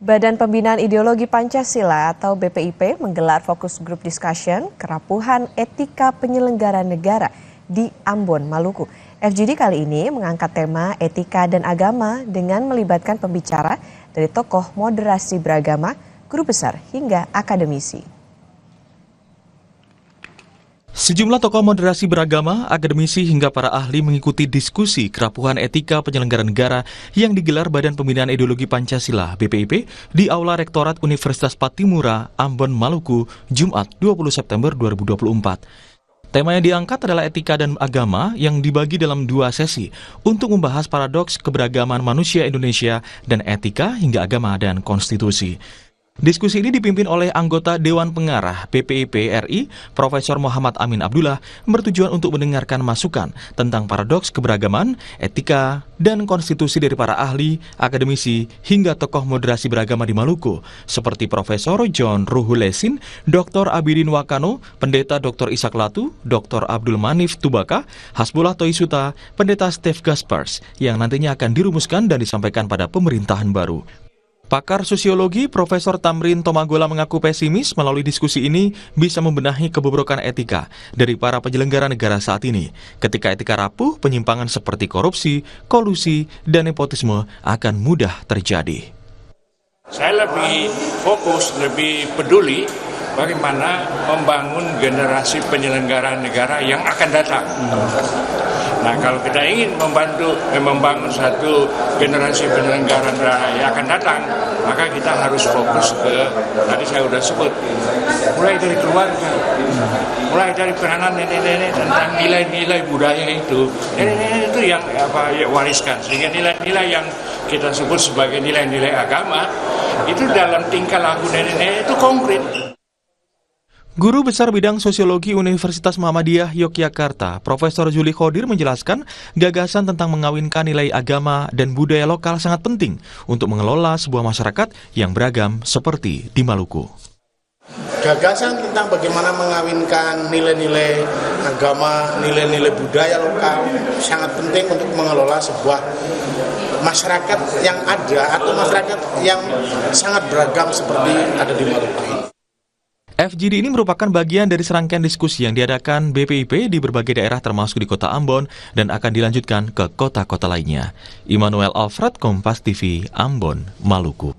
Badan Pembinaan Ideologi Pancasila atau BPIP menggelar fokus group discussion kerapuhan etika penyelenggara negara di Ambon, Maluku. FGD kali ini mengangkat tema etika dan agama dengan melibatkan pembicara dari tokoh moderasi beragama, guru besar hingga akademisi. Sejumlah tokoh moderasi beragama, akademisi hingga para ahli mengikuti diskusi kerapuhan etika penyelenggara negara yang digelar Badan Pembinaan Ideologi Pancasila (BPIP) di Aula Rektorat Universitas Pattimura, Ambon, Maluku, Jumat 20 September 2024. Tema yang diangkat adalah etika dan agama yang dibagi dalam dua sesi untuk membahas paradoks keberagaman manusia Indonesia dan etika hingga agama dan konstitusi. Diskusi ini dipimpin oleh anggota Dewan Pengarah BPIP RI, Profesor Muhammad Amin Abdullah, bertujuan untuk mendengarkan masukan tentang paradoks keberagaman, etika, dan konstitusi dari para ahli, akademisi, hingga tokoh moderasi beragama di Maluku, seperti Profesor John Ruhulesin, Dr. Abidin Wakano, Pendeta Dr. Ishak Latu, Dr. Abdul Manif Tubaka, Hasbullah Toisuta, Pendeta Steve Gaspars, yang nantinya akan dirumuskan dan disampaikan pada pemerintahan baru. Pakar sosiologi Profesor Tamrin Tomagola mengaku pesimis melalui diskusi ini bisa membenahi kebobrokan etika dari para penyelenggara negara saat ini. Ketika etika rapuh, penyimpangan seperti korupsi, kolusi, dan nepotisme akan mudah terjadi. Saya lebih fokus, lebih peduli bagaimana membangun generasi penyelenggara negara yang akan datang. Nah, kalau kita ingin membangun satu generasi penyelenggara negara yang akan datang, maka kita harus fokus ke, tadi saya sudah sebut, mulai dari keluarga, mulai dari peranan nenek-nenek tentang nilai-nilai budaya itu. Nenek-nenek itu yang wariskan, sehingga nilai-nilai yang kita sebut sebagai nilai-nilai agama, itu dalam tingkah laku nenek-nenek itu konkret. Guru Besar Bidang Sosiologi Universitas Muhammadiyah Yogyakarta, Profesor Juli Khodir menjelaskan gagasan tentang mengawinkan nilai agama dan budaya lokal sangat penting untuk mengelola sebuah masyarakat yang beragam seperti di Maluku. Gagasan tentang bagaimana mengawinkan nilai-nilai agama, nilai-nilai budaya lokal sangat penting untuk mengelola sebuah masyarakat yang ada atau masyarakat yang sangat beragam seperti ada di Maluku ini. FGD ini merupakan bagian dari serangkaian diskusi yang diadakan BPIP di berbagai daerah termasuk di kota Ambon dan akan dilanjutkan ke kota-kota lainnya. Immanuel Alfred, Kompas TV, Ambon, Maluku.